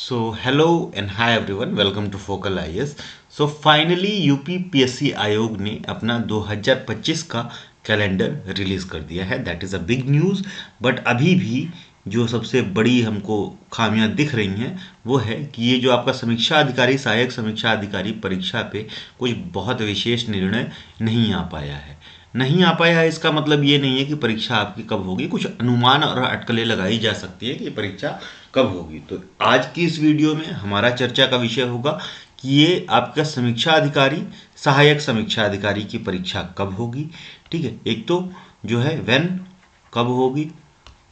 So hello and hi everyone, welcome to Focal IAS. So finally UPPSC आयोग ने अपना 2025 का कैलेंडर रिलीज कर दिया है. That is a big news. But अभी भी जो सबसे बड़ी हमको खामियां दिख रही हैं वो है कि ये जो आपका समीक्षा अधिकारी, सहायक समीक्षा अधिकारी परीक्षा पे कुछ बहुत विशेष निर्णय नहीं आ पाया है. नहीं आ पाया है इसका मतलब ये नहीं है कि परीक्षा आपकी कब होगी. कुछ अनुमान और अटकलें लगाई जा सकती है कि ये परीक्षा कब होगी. तो आज की इस वीडियो में हमारा चर्चा का विषय होगा कि ये आपका समीक्षा अधिकारी, सहायक समीक्षा अधिकारी की परीक्षा कब होगी. ठीक है, एक तो जो है व्हेन, कब होगी.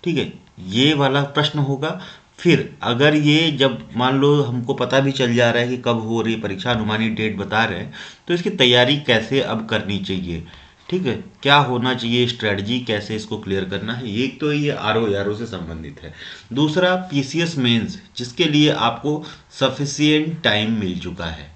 ठीक है, ये वाला प्रश्न होगा. फिर अगर ये जब मान लो हमको पता भी चल जा रहा है कि कब हो रही परीक्षा, अनुमानित डेट बता रहे हैं, तो इसकी तैयारी कैसे अब करनी चाहिए. ठीक है, क्या होना चाहिए, स्ट्रेटजी कैसे इसको क्लियर करना है. एक तो ये आर ओ से संबंधित है. दूसरा पीसीएस मेंस, जिसके लिए आपको सफिशिएंट टाइम मिल चुका है.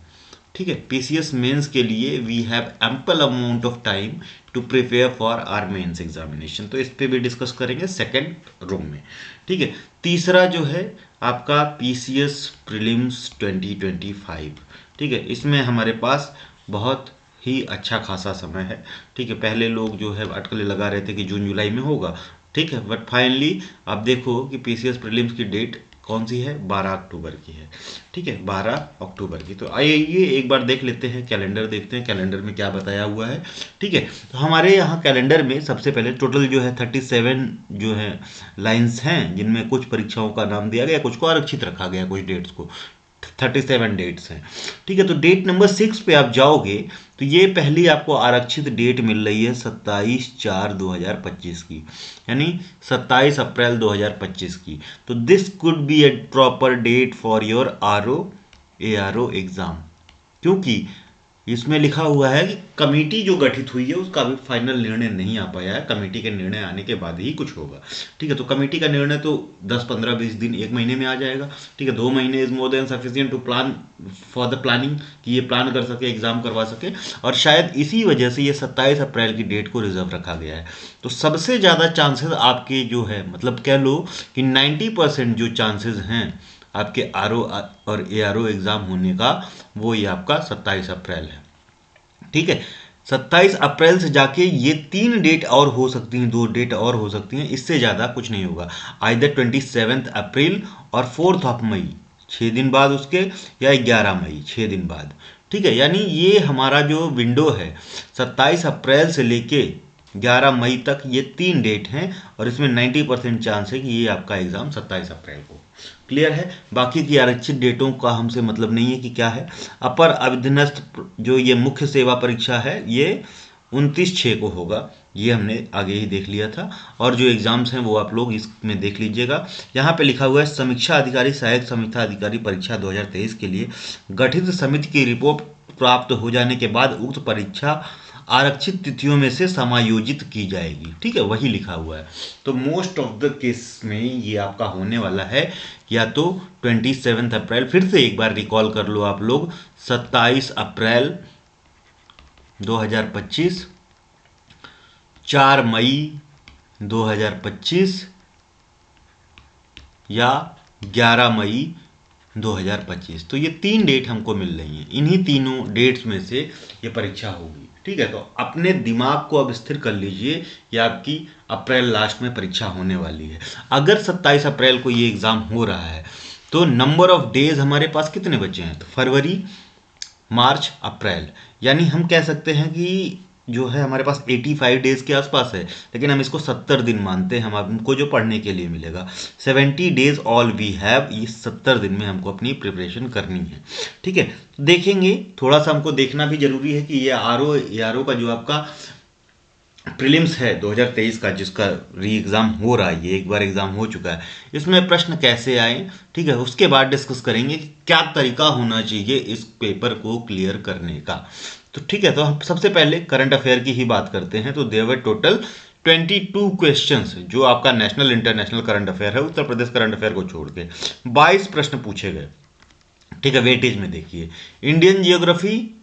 ठीक है, पीसीएस मेंस के लिए we have ample amount of time to prepare for our mains examination. तो इस पे भी डिस्कस करेंगे सेकेंड रूम में. ठीक है, तीसरा जो है आपका पीसीएस प्रीलिम्स 2025. ठीक है, इसमें हमारे पास बहुत ही अच्छा खासा समय है. ठीक है, पहले लोग जो है अटकलें लगा रहे थे कि जून जुलाई में होगा. ठीक है, बट फाइनली आप देखो कि पीसीएस प्रीलिम्स की डेट कौन सी है, 12 अक्टूबर की है. ठीक है, 12 अक्टूबर की. तो आइए एक बार देख लेते हैं, कैलेंडर देखते हैं कैलेंडर में क्या बताया हुआ है. ठीक है, तो हमारे यहाँ कैलेंडर में सबसे पहले टोटल जो है 37 जो है लाइंस हैं, जिनमें कुछ परीक्षाओं का नाम दिया गया, कुछ को आरक्षित रखा गया, कुछ डेट्स को. 37 डेट्स हैं. ठीक है, तो डेट नंबर 6 पे आप जाओगे तो ये पहली आपको आरक्षित डेट मिल रही है 27/4/2025 की, यानी 27 अप्रैल 2025 की. तो this could be a proper date for your ARO exam, क्योंकि इसमें लिखा हुआ है कि कमेटी जो गठित हुई है उसका अभी फाइनल निर्णय नहीं आ पाया है. कमेटी के निर्णय आने के बाद ही कुछ होगा. ठीक है, तो कमेटी का निर्णय तो 10-15-20 दिन, एक महीने में आ जाएगा. ठीक है, 2 महीने is more then sufficient to plan for the planning, कि ये प्लान कर सके, एग्जाम करवा सके. और शायद इसी वजह से ये 27 अप्रैल की डेट को रिजर्व रखा गया है. तो सबसे ज़्यादा चांसेस आपके जो है, मतलब कह लो कि 90% जो चांसेस हैं आपके आर और ARO एग्ज़ाम होने का, वो ये आपका 27 अप्रैल है. ठीक है, 27 अप्रैल से जाके ये 3 डेट और हो सकती हैं, 2 डेट और हो सकती हैं, इससे ज़्यादा कुछ नहीं होगा. आइदर 27 अप्रैल और 4 मई 6 दिन बाद उसके, या 11 मई 6 दिन बाद. ठीक है, यानी ये हमारा जो विंडो है 27 अप्रैल से लेके 11 मई तक, ये 3 डेट हैं. और इसमें 90% चांस है कि ये आपका एग्ज़ाम 27 अप्रैल को. क्लियर है. बाकी की आरक्षित डेटों का हमसे मतलब नहीं है कि क्या है. अपर अधीनस्थ जो ये मुख्य सेवा परीक्षा है, ये 29/6 को होगा, ये हमने आगे ही देख लिया था. और जो एग्जाम्स हैं वो आप लोग इसमें देख लीजिएगा. यहाँ पे लिखा हुआ है समीक्षा अधिकारी, सहायक समीक्षा अधिकारी परीक्षा 2023 के लिए गठित समिति की रिपोर्ट प्राप्त हो जाने के बाद उक्त परीक्षा आरक्षित तिथियों में से समायोजित की जाएगी. ठीक है, वही लिखा हुआ है. तो मोस्ट ऑफ द केस में ये आपका होने वाला है या तो 27 अप्रैल, फिर से एक बार रिकॉल कर लो आप लोग, 27 अप्रैल 2025, 4 मई 2025 या 11 मई 2025. तो ये 3 डेट हमको मिल रही हैं. इन्हीं तीनों डेट्स में से ये परीक्षा होगी. ठीक है, तो अपने दिमाग को अब स्थिर कर लीजिए कि आपकी अप्रैल लास्ट में परीक्षा होने वाली है. अगर 27 अप्रैल को ये एग्ज़ाम हो रहा है तो नंबर ऑफ डेज हमारे पास कितने बचे हैं, तो फरवरी, मार्च, अप्रैल, यानी हम कह सकते हैं कि जो है हमारे पास 85 डेज के आसपास है. लेकिन हम इसको 70 दिन मानते हैं, हम हमको जो पढ़ने के लिए मिलेगा 70 डेज ऑल वी हैव. ये 70 दिन में हमको अपनी प्रिपरेशन करनी है. ठीक है, तो देखेंगे, थोड़ा सा हमको देखना भी जरूरी है कि ये ARO का जो आपका प्रीलिम्स है 2023 का, जिसका री एग्ज़ाम हो रहा है, ये एक बार एग्ज़ाम हो चुका है, इसमें प्रश्न कैसे आए. ठीक है, उसके बाद डिस्कस करेंगे कि क्या तरीका होना चाहिए इस पेपर को क्लियर करने का. तो ठीक है, तो हम सबसे पहले करंट अफेयर की ही बात करते हैं. तो देयर वर टोटल 22 क्वेश्चंस, जो आपका नेशनल इंटरनेशनल करंट अफेयर है, उत्तर प्रदेश करंट अफेयर को छोड़ के 22 प्रश्न पूछे गए. ठीक है, वेटेज में देखिए, इंडियन जियोग्राफी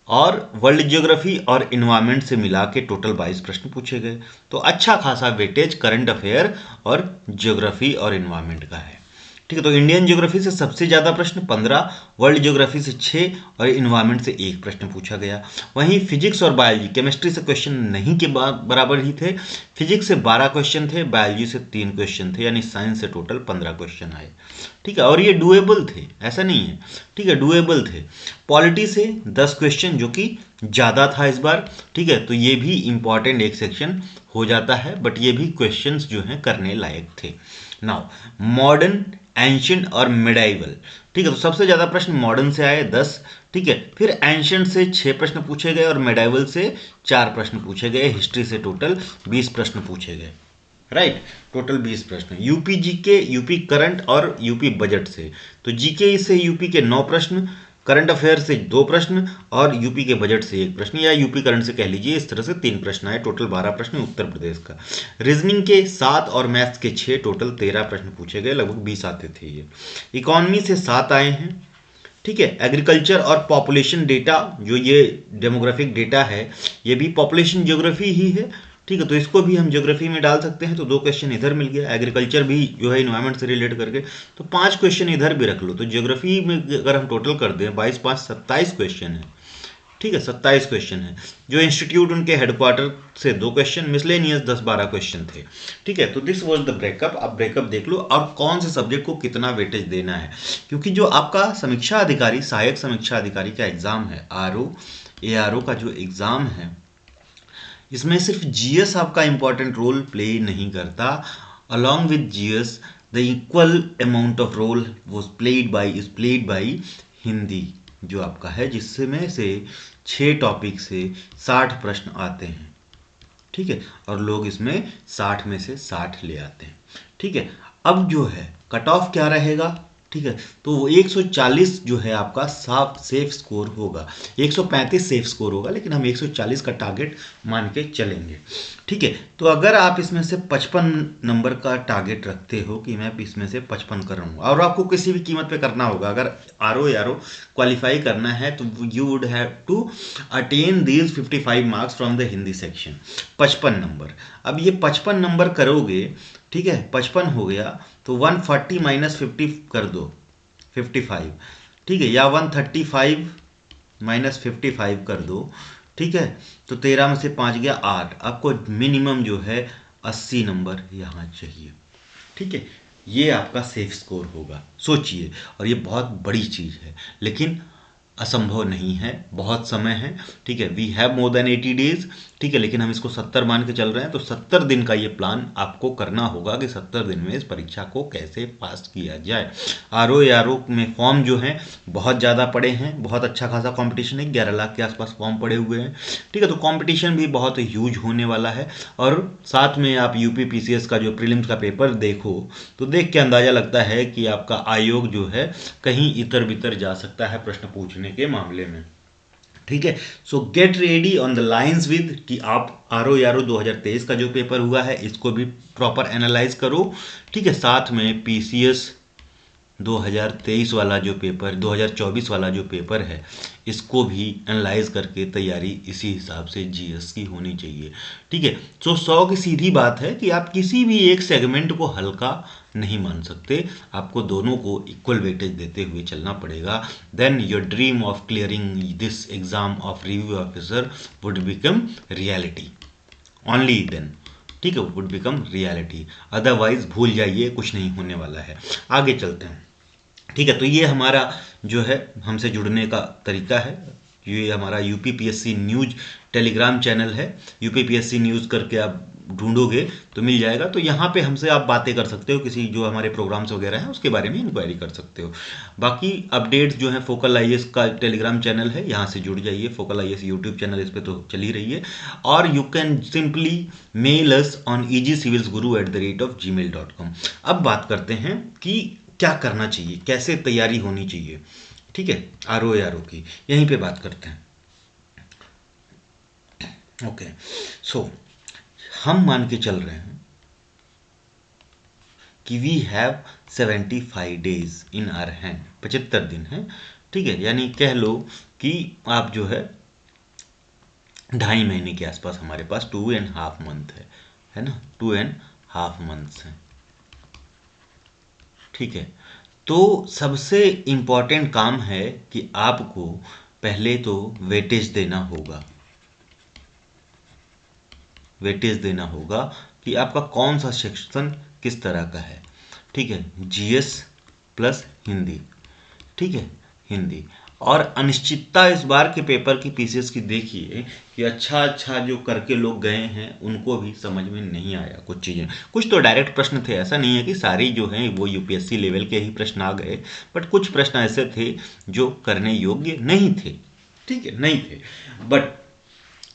और वर्ल्ड ज्योग्राफी और इन्वायरमेंट से मिला के टोटल 22 प्रश्न पूछे गए. तो अच्छा खासा वेटेज करंट अफेयर और ज्योग्राफी और इन्वायरमेंट का है. ठीक है, तो इंडियन ज्योग्राफी से सबसे ज़्यादा प्रश्न 15, वर्ल्ड ज्योग्राफी से 6 और इन्वायरमेंट से 1 प्रश्न पूछा गया। वहीं फिजिक्स और बायोलॉजी, केमिस्ट्री से क्वेश्चन नहीं के बराबर ही थे। फिजिक्स से 12 क्वेश्चन थे, बायोलॉजी से 3 क्वेश्चन थे, यानी साइंस से टोटल 15 क्वेश्चन आए। ठीक है, और ये डुएबल थे, ऐसा नहीं है। ठीक है, डुएबल थे। पॉलिटी से 10 क्वेश्चन, जो कि ज़्यादा था इस बार। ठीक है, तो ये भी इंपॉर्टेंट एक सेक्शन हो जाता है, बट ये भी क्वेश्चंस जो हैं करने लायक थे। नाउ मॉडर्न, एंशियंट और मिडाइवल। ठीक है, तो सबसे ज़्यादा प्रश्न मॉडर्न से आए 10। ठीक है, फिर एंशियंट से 6 प्रश्न पूछे गए और मिडाइवल से 4 प्रश्न पूछे गए। हिस्ट्री से टोटल 20 प्रश्न पूछे गए। राइट, टोटल 20 प्रश्न। यूपी जीके, यूपी करंट और यूपी बजट से, तो जीके से यूपी के 9 प्रश्न, करंट अफेयर से 2 प्रश्न और यूपी के बजट से 1 प्रश्न, या यूपी करंट से कह लीजिए। इस तरह से 3 प्रश्न आए, टोटल 12 प्रश्न उत्तर प्रदेश का। रीजनिंग के 7 और मैथ्स के 6, टोटल 13 प्रश्न पूछे गए, लगभग 20 आते थे ये। इकोनॉमी से 7 आए हैं। ठीक है, एग्रीकल्चर और पॉपुलेशन डेटा, जो ये डेमोग्राफिक डेटा है, ये भी पॉपुलेशन ज्योग्राफी ही है। ठीक है, तो इसको भी हम ज्योग्राफी में डाल सकते हैं, तो 2 क्वेश्चन इधर मिल गया। एग्रीकल्चर भी जो है इन्वायरमेंट से रिलेट करके, तो 5 क्वेश्चन इधर भी रख लो। तो ज्योग्राफी में अगर हम टोटल कर दें 22 5 27 क्वेश्चन है। ठीक है, 27 क्वेश्चन है। जो इंस्टीट्यूट उनके हेडक्वार्टर से 2 क्वेश्चन, मिसलेनियस 10-12 क्वेश्चन थे। ठीक है, तो दिस वाज द ब्रेकअप। आप ब्रेकअप देख लो और कौन से सब्जेक्ट को कितना वेटेज देना है, क्योंकि जो आपका समीक्षा अधिकारी, सहायक समीक्षा अधिकारी का एग्जाम है, आरओ एआरओ का जो एग्जाम है, इसमें सिर्फ जीएस आपका इंपॉर्टेंट रोल प्ले नहीं करता। Along with GS the equal amount of role was played by Hindi, जो आपका है, जिसमें से 6 टॉपिक से 60 प्रश्न आते हैं। ठीक है, और लोग इसमें 60 में से 60 ले आते हैं। ठीक है, अब जो है कट ऑफ क्या रहेगा। ठीक है, तो 140 जो है आपका साफ सेफ स्कोर होगा। 135 सेफ स्कोर होगा, लेकिन हम 140 का टारगेट मान के चलेंगे। ठीक है, तो अगर आप इसमें से 55 नंबर का टारगेट रखते हो कि मैं इसमें से 55 कर रहा हूँ, और आपको किसी भी कीमत पे करना होगा, अगर आरओ यारो क्वालिफाई करना है, तो you would have to attain these 55 marks from the Hindi section. 55 number, अब ये 55 नंबर करोगे। ठीक है, 55 हो गया, तो 140 माइनस 50 कर दो, 55। ठीक है, या 135 माइनस 55 कर दो। ठीक है, तो 13 में से 5 गया 8। आपको मिनिमम जो है 80 नंबर यहाँ चाहिए। ठीक है, ये आपका सेफ स्कोर होगा, सोचिए। और ये बहुत बड़ी चीज़ है, लेकिन असंभव नहीं है, बहुत समय है। ठीक है, we have more than 80 days. ठीक है, लेकिन हम इसको 70 मान के चल रहे हैं, तो 70 दिन का ये प्लान आपको करना होगा कि 70 दिन में इस परीक्षा को कैसे पास किया जाए। आरओ में फॉर्म जो हैं बहुत ज़्यादा पड़े हैं, बहुत अच्छा खासा कंपटीशन है, 11 लाख के आसपास फॉर्म पड़े हुए हैं। ठीक है, तो कंपटीशन भी बहुत ह्यूज होने वाला है। और साथ में आप यूपी पीसीएस का जो प्रीलिम्स का पेपर देखो, तो देख के अंदाज़ा लगता है कि आपका आयोग जो है कहीं इतर बितर जा सकता है प्रश्न पूछने के मामले में। ठीक है, सो get ready on the lines with कि आप आरओ यारो 2023 का जो पेपर हुआ है, इसको भी प्रॉपर एनालाइज करो। ठीक है, साथ में पीसीएस 2023 वाला जो पेपर, 2024 वाला जो पेपर है, इसको भी एनालाइज करके तैयारी इसी हिसाब से जीएस की होनी चाहिए। ठीक है, तो 100 की सीधी बात है कि आप किसी भी एक सेगमेंट को हल्का नहीं मान सकते, आपको दोनों को इक्वल वेटेज देते हुए चलना पड़ेगा। Then your dream of clearing this exam of review officer would become reality, only then. ठीक है, वुड बिकम रियलिटी, अदरवाइज भूल जाइए, कुछ नहीं होने वाला है। आगे चलते हैं। ठीक है, तो ये हमारा जो है हमसे जुड़ने का तरीका है। ये हमारा यूपीपीएससी न्यूज टेलीग्राम चैनल है। यूपीपीएससी न्यूज़ करके आप ढूंढोगे तो मिल जाएगा। तो यहाँ पे हमसे आप बातें कर सकते हो, किसी जो हमारे प्रोग्राम्स वगैरह हैं उसके बारे में इंक्वायरी कर सकते हो। बाकी अपडेट्स जो है फोकल आईएएस का टेलीग्राम चैनल है, यहाँ से जुड़ जाइए। फोकल आईएएस यूट्यूब चैनल इस पर तो चल ही रही है। और you can simply mail us on egcivilsguru@gmail.com। अब बात करते हैं कि क्या करना चाहिए, कैसे तैयारी होनी चाहिए। ठीक है, आरओ की यहीं पे बात करते हैं। ओके, सो हम मान के चल रहे हैं कि we have 75 days in our hand, 75 दिन है। ठीक है, यानी कह लो कि आप जो है 2.5 महीने के आसपास हमारे पास 2.5 मंथ है ना, 2.5 मंथ्स है। ठीक है, तो सबसे इम्पॉर्टेंट काम है कि आपको पहले तो वेटेज देना होगा। वेटेज देना होगा कि आपका कौन सा सेक्शन किस तरह का है। ठीक है, जीएस प्लस हिंदी। ठीक है, हिंदी। और अनिश्चितता इस बार के पेपर की पीसीएस की देखिए कि अच्छा अच्छा जो करके लोग गए हैं उनको भी समझ में नहीं आया कुछ चीज़ें। कुछ तो डायरेक्ट प्रश्न थे, ऐसा नहीं है कि सारी जो हैं वो यूपीएससी लेवल के ही प्रश्न आ गए, बट कुछ प्रश्न ऐसे थे जो करने योग्य नहीं थे। ठीक है, नहीं थे। बट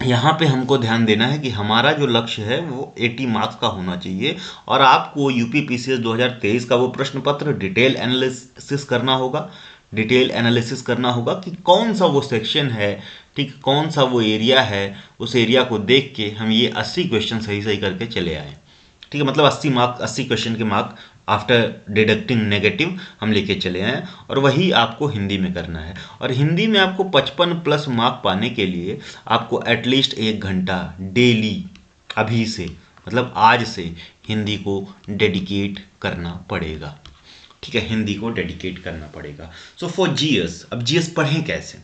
यहाँ पे हमको ध्यान देना है कि हमारा जो लक्ष्य है वो 80 मार्क्स का होना चाहिए, और आपको यूपी पीसीएस 2023 का वो प्रश्न पत्र डिटेल एनालिसिस करना होगा। डिटेल एनालिसिस करना होगा कि कौन सा वो सेक्शन है, ठीक, कौन सा वो एरिया है, उस एरिया को देख के हम ये 80 क्वेश्चन सही सही करके चले आए। ठीक है, मतलब 80 मार्क, 80 क्वेश्चन के मार्क आफ्टर डिडक्टिंग नेगेटिव हम लेके चले आए, और वही आपको हिंदी में करना है। और हिंदी में आपको 55 प्लस मार्क पाने के लिए आपको एटलीस्ट 1 घंटा डेली अभी से, मतलब आज से हिंदी को डेडिकेट करना पड़ेगा। ठीक है, हिंदी को डेडिकेट करना पड़ेगा। सो फॉर जीएस, अब जीएस पढ़ें कैसे?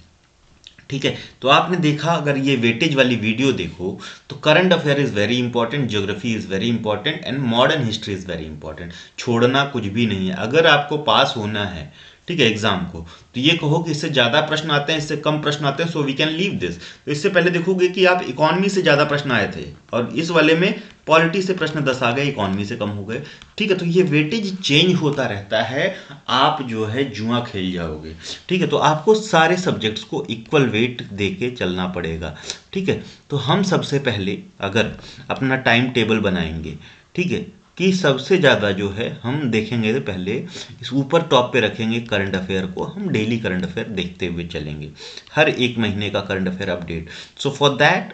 ठीक है, तो आपने देखा, अगर ये वेटेज वाली वीडियो देखो तो current affair is very important, geography is very important, and modern history is very important. छोड़ना कुछ भी नहीं है। अगर आपको पास होना है, ठीक है, एग्जाम को, तो ये कहो कि इससे ज़्यादा प्रश्न आते हैं, इससे कम प्रश्न आते हैं, so we can leave this. तो इससे पहले देखोगे कि आप इकोनॉमी से ज़्यादा प्रश्न आए थे, और इस वाले में पॉलिटी से प्रश्न 10 आ गए, इकोनॉमी से कम हो गए। ठीक है, तो ये वेटेज चेंज होता रहता है, आप जो है जुआ खेल जाओगे। ठीक है, तो आपको सारे सब्जेक्ट्स को इक्वल वेट दे के चलना पड़ेगा। ठीक है, तो हम सबसे पहले अगर अपना टाइम टेबल बनाएंगे, ठीक है, कि सबसे ज़्यादा जो है हम देखेंगे, तो पहले इस ऊपर टॉप पे रखेंगे करंट अफेयर को। हम डेली करंट अफेयर देखते हुए चलेंगे, हर एक महीने का current affair update. So for that,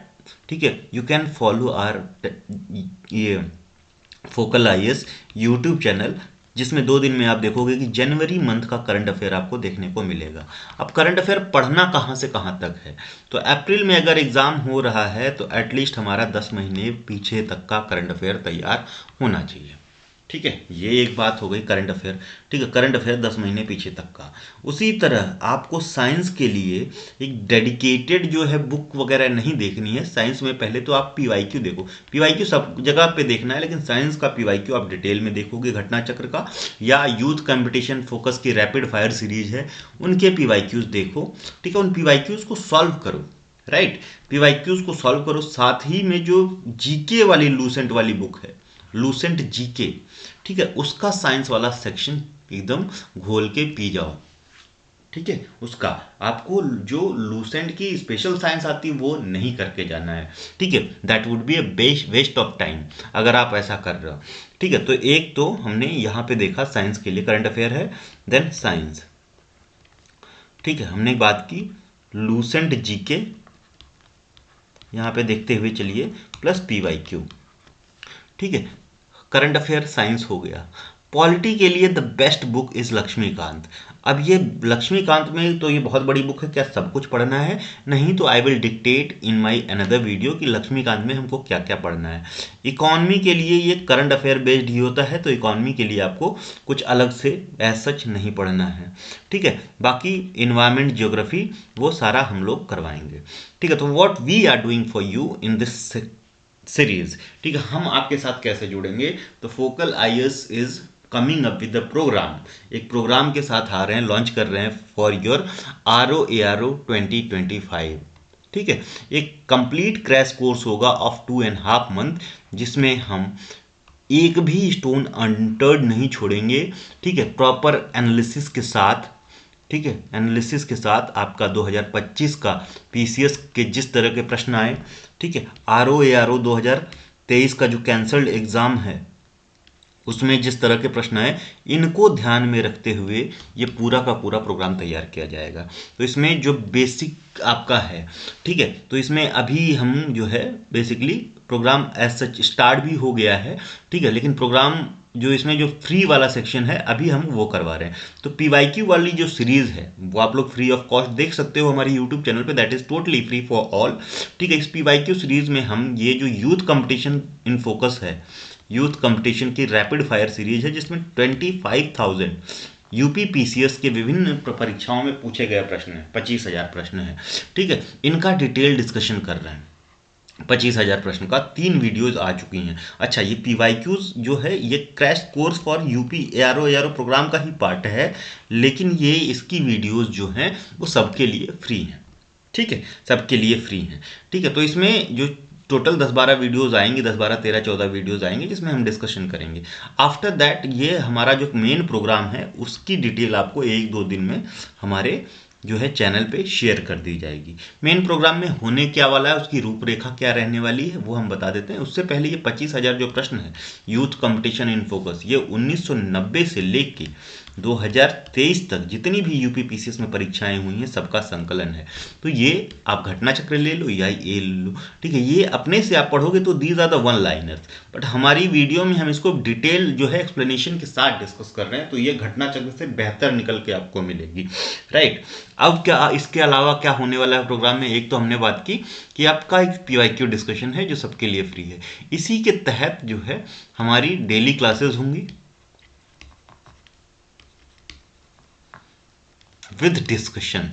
ठीक है, यू कैन फॉलो आर ये फोकल आईएएस यूट्यूब चैनल, जिसमें 2 दिन में आप देखोगे कि जनवरी मंथ का करंट अफेयर आपको देखने को मिलेगा। अब करंट अफेयर पढ़ना कहाँ से कहाँ तक है, तो अप्रैल में अगर एग्ज़ाम हो रहा है तो एटलीस्ट हमारा 10 महीने पीछे तक का करंट अफेयर तैयार होना चाहिए। ठीक है, ये एक बात हो गई करंट अफेयर। ठीक है, करंट अफेयर 10 महीने पीछे तक का। उसी तरह आपको साइंस के लिए एक डेडिकेटेड जो है बुक वगैरह नहीं देखनी है। साइंस में पहले तो आप पीवाईक्यू देखो, पीवाईक्यू सब जगह पे देखना है, लेकिन साइंस का पीवाईक्यू आप डिटेल में देखोगे, घटना चक्र का, या यूथ कंपटीशन फोकस की रैपिड फायर सीरीज है उनके पीवाईक्यूज देखो। ठीक है, उन पीवाईक्यूज को सॉल्व करो, राइट, पीवाईक्यूज को सॉल्व करो। साथ ही में जो जीके वाली लूसेंट वाली बुक है, लूसेंट जीके, ठीक है, उसका साइंस वाला सेक्शन एकदम घोल के पी जाओ। ठीक है, उसका आपको जो लूसेंट की स्पेशल साइंस आती है वो नहीं करके जाना है। ठीक है, that would be a waste of time अगर आप ऐसा कर रहे हो। ठीक है, तो एक तो हमने यहाँ पे देखा साइंस के लिए करंट अफेयर है, देन साइंस। ठीक है, हमने बात की लूसेंट जीके, यहाँ पे देखते हुए चलिए, प्लस पीवाईक्यू। ठीक है, करंट अफेयर साइंस हो गया। पॉलिटी के लिए the best book is Laxmikant. अब ये लक्ष्मीकांत में तो ये बहुत बड़ी बुक है, क्या सब कुछ पढ़ना है? नहीं, तो I will dictate in my another video कि लक्ष्मीकांत में हमको क्या क्या पढ़ना है। इकोनॉमी के लिए ये करंट अफेयर बेस्ड ही होता है, तो इकोनॉमी के लिए आपको कुछ अलग से एज सच नहीं पढ़ना है। ठीक है, बाकी इन्वायरमेंट, ज्योग्राफी, वो सारा हम लोग करवाएंगे। ठीक है, तो what we are doing for you in this series. ठीक है, हम आपके साथ कैसे जुड़ेंगे? तो focal IAS is coming up with the program, एक प्रोग्राम के साथ आ रहे हैं, लॉन्च कर रहे हैं फॉर योर ROARO 2025। ठीक है, एक कंप्लीट क्रैश कोर्स होगा ऑफ 2.5 मंथ, जिसमें हम एक भी स्टोन अनटर्ड नहीं छोड़ेंगे। ठीक है, प्रॉपर एनालिसिस के साथ। ठीक है, एनालिसिस के साथ आपका 2025 का पीसीएस के जिस तरह के प्रश्न आए, ठीक है, ROARO 2023 का जो कैंसल्ड एग्जाम है उसमें जिस तरह के प्रश्न आए, इनको ध्यान में रखते हुए ये पूरा का पूरा प्रोग्राम तैयार किया जाएगा। तो इसमें जो बेसिक आपका है, ठीक है, तो इसमें अभी हम जो है basically program as such start भी हो गया है। ठीक है, लेकिन प्रोग्राम जो इसमें जो फ्री वाला सेक्शन है अभी हम वो करवा रहे हैं। तो पीवाईक्यू वाली जो सीरीज है वो आप लोग फ्री ऑफ कॉस्ट देख सकते हो हमारे यूट्यूब चैनल पे, that is totally free for all. ठीक है, इस पीवाईक्यू सीरीज में हम ये जो यूथ कंपटीशन इन फोकस है, यूथ कंपटीशन की रैपिड फायर सीरीज है, जिसमें 25,000 यूपी पीसीएस के विभिन्न परीक्षाओं में पूछे गए प्रश्न हैं। 25,000 प्रश्न हैं, ठीक है। इनका डिटेल डिस्कशन कर रहे हैं। 25,000 प्रश्न का 3 वीडियोज आ चुकी हैं। अच्छा, ये पीवाईक्यूज जो है ये crash course for UP ARO program का ही पार्ट है, लेकिन ये इसकी वीडियोज जो हैं वो सबके लिए फ्री हैं, ठीक है, सबके लिए फ्री हैं, ठीक है। तो इसमें जो टोटल 10-12 वीडियोस आएंगे, 10-12-13-14 वीडियोस आएंगे, जिसमें हम डिस्कशन करेंगे। आफ्टर दैट ये हमारा जो मेन प्रोग्राम है उसकी डिटेल आपको 1-2 दिन में हमारे जो है चैनल पे शेयर कर दी जाएगी। मेन प्रोग्राम में होने क्या वाला है, उसकी रूपरेखा क्या रहने वाली है, वो हम बता देते हैं। उससे पहले ये 25,000 जो प्रश्न है यूथ कंपटीशन इन फोकस, ये 1990 से लेके 2023 तक जितनी भी यूपी पीसीएस में परीक्षाएं हुई हैं सबका संकलन है। तो ये आप घटना चक्र ले लो या ये ले लो, ठीक है। ये अपने से आप पढ़ोगे तो these are the one liners, but हमारी वीडियो में हम इसको डिटेल जो है एक्सप्लेनेशन के साथ डिस्कस कर रहे हैं, तो ये घटना चक्र से बेहतर निकल के आपको मिलेगी, राइट। अब क्या इसके अलावा क्या होने वाला है प्रोग्राम में, एक तो हमने बात की कि आपका एक पीवाईक्यू डिस्कशन है जो सबके लिए फ्री है। इसी के तहत जो है हमारी डेली क्लासेस होंगी विद डिस्कशन,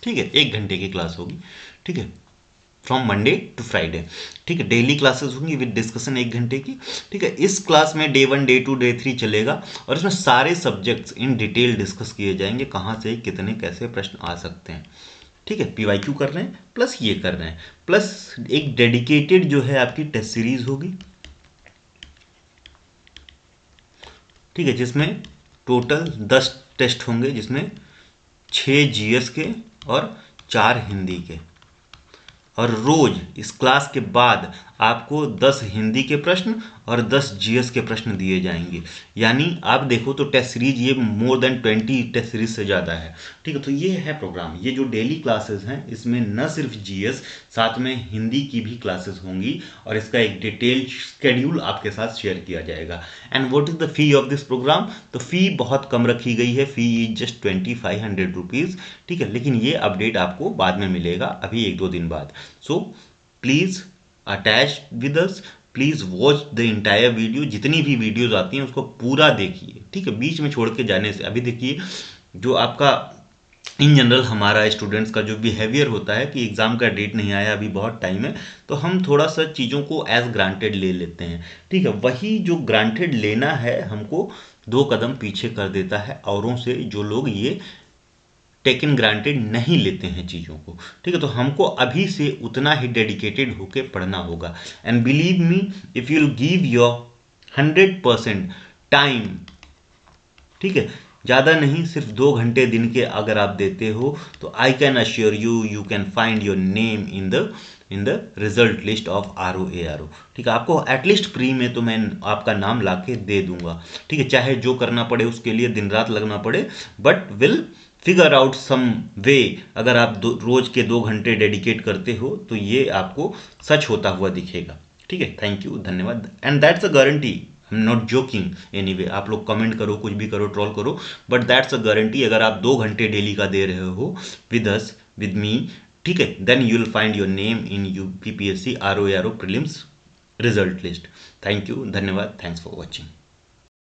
ठीक है। 1 घंटे की क्लास होगी, ठीक है, फ्रॉम मंडे टू फ्राइडे, ठीक है। डेली क्लासेस होंगी विद डिस्कशन 1 घंटे की, ठीक है। इस क्लास में डे 1, डे 2, डे 3 चलेगा और इसमें सारे सब्जेक्ट्स इन डिटेल डिस्कस किए जाएंगे, कहाँ से कितने कैसे प्रश्न आ सकते हैं, ठीक है। पीवाईक्यू कर रहे हैं प्लस ये कर रहे हैं, प्लस एक डेडिकेटेड जो है आपकी टेस्ट सीरीज होगी, ठीक है, जिसमें टोटल 10 टेस्ट होंगे, जिसमें 6 जीएस के और 4 हिंदी के। और रोज इस क्लास के बाद आपको 10 हिंदी के प्रश्न और 10 जीएस के प्रश्न दिए जाएंगे। यानी आप देखो तो टेस्ट सीरीज ये मोर देन 20 टेस्ट सीरीज से ज़्यादा है, ठीक है। तो ये है प्रोग्राम, ये जो डेली क्लासेस हैं इसमें न सिर्फ जीएस, साथ में हिंदी की भी क्लासेस होंगी और इसका एक डिटेल शेड्यूल आपके साथ शेयर किया जाएगा। And what is the fee of this program, तो फ़ी बहुत कम रखी गई है, फ़ी इज जस्ट 2500 रुपीज़, ठीक है। लेकिन ये अपडेट आपको बाद में मिलेगा, अभी 1-2 दिन बाद। So please attach with us, please watch the entire video, जितनी भी वीडियोस आती हैं उसको पूरा देखिए, ठीक है, बीच में छोड़ के जाने से। अभी देखिए जो आपका इन जनरल हमारा स्टूडेंट्स का जो बिहेवियर होता है कि एग्ज़ाम का डेट नहीं आया, अभी बहुत टाइम है, तो हम थोड़ा सा चीज़ों को एज ग्रांटेड ले लेते हैं, ठीक है। वही जो ग्रांटेड लेना है हमको 2 कदम पीछे कर देता है औरों से, जो लोग ये टेकन ग्रांटेड नहीं लेते हैं चीज़ों को, ठीक है। तो हमको अभी से उतना ही डेडिकेटेड होके पढ़ना होगा। And believe me, if you will give your 100% time, ठीक है, ज़्यादा नहीं, सिर्फ 2 घंटे दिन के अगर आप देते हो तो I can assure you, you can find your name in the result list of ROARO, ठीक है। आपको एटलीस्ट प्री में तो मैं आपका नाम ला के दे दूंगा, ठीक है, चाहे जो करना पड़े उसके लिए दिन रात लगना पड़े, but will figure out some way. अगर आप रोज के 2 घंटे डेडिकेट करते हो तो ये आपको सच होता हुआ दिखेगा, ठीक है। थैंक यू, धन्यवाद। And that's a guarantee, I am not joking anyway. आप लोग कमेंट करो, कुछ भी करो, ट्रोल करो, बट दैट्स अ गारंटी। अगर आप 2 घंटे डेली का दे रहे हो विद अस, विद मी, ठीक है, then you will find your name in UPPSC ROARO prelims result list. Thank you, धन्यवाद, थैंक्स फॉर वॉचिंग।